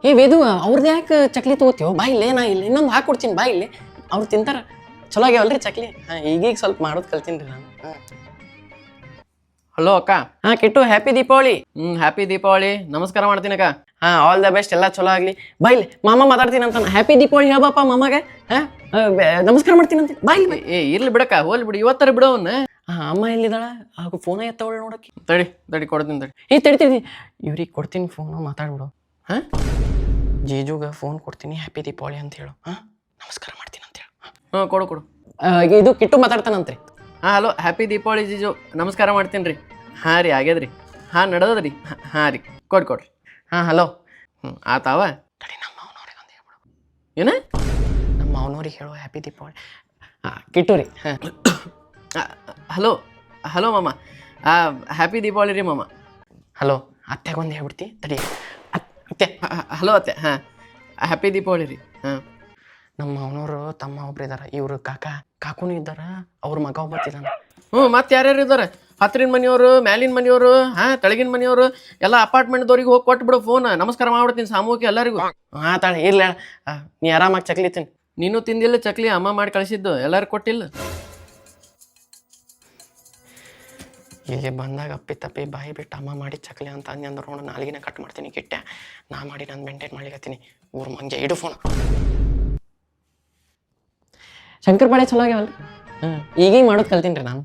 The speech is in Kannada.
ಏ ವೇದು ಅವ್ರದ್ದು ಯಾಕೆ ಚಕ್ಲಿ ತಗೋತೀವೋ ಬಾ ಇಲ್ಲೇ ನಾ ಇಲ್ಲಿ ಇನ್ನೊಂದು ಹಾಕೊಡ್ತೀನಿ ಬಾ ಇಲ್ಲಿ ಅವ್ರು ತಿಂತಾರ ಚಲೋ ಆಗ್ಯಾವಲ್ರಿ ಚಕ್ಲಿ ಹಾಂ ಈಗೀಗ ಸ್ವಲ್ಪ ಮಾಡೋದು ಕಲ್ತೀನಿ ರೀ ನಾನು ಹಾಂ ಹಲೋ ಅಕ್ಕ. ಹಾಂ ಕಿಟ್ಟು ಹ್ಯಾಪಿ ದೀಪಾವಳಿ. ಹ್ಯಾಪಿ ದೀಪಾವಳಿ. ನಮಸ್ಕಾರ ಮಾಡ್ತೀನಿ ಅಕ್ಕ. ಹಾಂ ಆಲ್ ದ ಬೆಸ್ಟ್ ಎಲ್ಲ ಚಲೋ ಆಗಲಿ ಬಾ ಇಲ್ಲಿ ಮಾಮ ಮಾತಾಡ್ತೀನಿ ಅಂತ ಹ್ಯಾಪಿ ದೀಪಾವಳಿ ಹೇಳ್ಬಪ್ಪ ಮಾಮಗೆ ಹಾಂ ನಮಸ್ಕಾರ ಮಾಡ್ತೀನಿ ಅಂತ ಬಾ ಇಲ್ಲಿ ಇರ್ಲಿ ಬಿಡಕ್ಕ, ಹೋಗ್ಲಿ ಬಿಡು, ಇವತ್ತರ ಬಿಡು ಅವನ್ನ. ಹಾಂ ಅಮ್ಮ ಎಲ್ಲಿದ್ದಾಳ ಹಾಗೂ ಫೋನ ಎತ್ತವಳು ನೋಡಕ್ಕೆ. ತಡಿ ಕೊಡ್ತೀನಿ ತಡಿ. ತಡಿತೀನಿ ಇವ್ರಿಗೆ ಕೊಡ್ತೀನಿ ಫೋನು ಮಾತಾಡ್ಬಿಡು. ಹಾಂ ಜೀಜುಗೆ ಫೋನ್ ಕೊಡ್ತೀನಿ ಹ್ಯಾಪಿ ದೀಪಾವಳಿ ಅಂತ ಹೇಳು. ಹಾಂ ನಮಸ್ಕಾರ ಮಾಡ್ತೀನಿ ಅಂತ ಹೇಳು. ಹಾಂ ಕೊಡು. ಇದು ಕಿಟ್ಟು ಮಾತಾಡ್ತಾನಂತ್ರಿ. ಹಾಂ ಹಲೋ, ಹ್ಯಾಪಿ ದೀಪಾವಳಿ ಜೀಜು, ನಮಸ್ಕಾರ ಮಾಡ್ತೀನಿ ರೀ. ಹಾಂ ರೀ, ಆಗ್ಯದ್ರಿ. ಹಾಂ ನಡೆದದ್ರಿ. ಹಾಂ ರೀ, ಕೊಡ್ರಿ. ಹಾಂ ಹಲೋ. ಆತಾವ. ತಡಿ ನಮ್ಮ ಮಾವನವ್ರಿಗೆ ಒಂದು ಹೇಳ್ಬಿಡು. ಏನ? ನಮ್ಮ ಮಾವನವ್ರಿಗೆ ಹೇಳು ಹ್ಯಾಪಿ ದೀಪಾವಳಿ. ಹಾಂ ಕಿಟ್ಟು ರೀ. ಹಾಂ ಹಲೋ ಮಾಮ, ಹ್ಯಾಪಿ ದೀಪಾವಳಿ ರೀ ಮಾಮ. ಹಲೋ ಅತ್ತೆಗೊಂದು ಹೇಳ್ಬಿಡ್ತಿ ತಡಿ. ಅತ್ತೆ ಹಲೋ ಅತ್ತೆ. ಹಾಂ ಹ್ಯಾಪಿ ದೀಪಾವಳಿ ರೀ. ಹಾಂ ನಮ್ಮ ಮಾವನವರು ತಮ್ಮ ಒಬ್ರು ಇದ್ದಾರೆ, ಇವರು ಕಾಕುನು ಇದ್ದಾರೆ, ಅವ್ರ ಮಗ ಒಬ್ಬತ್ತಿದ್ದಾನೆ. ಮತ್ತೆ ಯಾರ್ಯಾರು ಇದ್ದಾರೆ? ಹತ್ತಿರ ಮನೆಯವರು, ಮ್ಯಾಲಿನ ಮನೆಯವರು, ತೆಳಗಿನ ಮನೆಯವರು ಎಲ್ಲ ಅಪಾರ್ಟ್ಮೆಂಟ್ದವ್ರಿಗೆ ಹೋಗಿ ಕೊಟ್ಬಿಡು ಫೋನ್. ನಮಸ್ಕಾರ ಮಾಡ್ಬಿಡ್ತೀನಿ ಸಾಮೂಹಿಕ ಎಲ್ಲರಿಗೂ. ಹಾಂ ತಾಳೆ ಇಲ್ಲ ನೀ ಆರಾಮಾಗಿ ಚಕ್ಲಿ ತಿನ್. ನೀನು ತಿಂದಿಲ್ಲ ಚಕ್ಲಿ? ಅಮ್ಮ ಮಾಡಿ ಕಳಿಸಿದ್ದು ಎಲ್ಲರಿಗೂ ಕೊಟ್ಟಿಲ್ಲ? ಇಲ್ಲಿ ಬಂದಾಗ ಅಪ್ಪಿ ತಪ್ಪಿ ಬಾಯಿ ಬಿಟ್ಟು ಅಮ್ಮ ಮಾಡಿ ಚಕ್ಲಿ ಅಂತ ಅಂದ್ರು ನೋಡು, ನಾಲ್ಗಿನ ಕಟ್ ಮಾಡ್ತೀನಿ ಕಿಟ್ಟೆ. ನಾ ಮಾಡಿ ನಾನು ಮೇಂಟೈನ್ ಮಾಡ್ಲಿಕತ್ತೀನಿ. ಊರು ಮಂಗೆ ಇಡು ಫೋನ್. ಶಂಕರ್ ಪಾಳೆ ಚಲೋ ಆಗ್ಯಾವಲ್ಲ. ಈಗೀಗ ಮಾಡೋದು ಕಲ್ತೀನಿ ರೀ ನಾನು.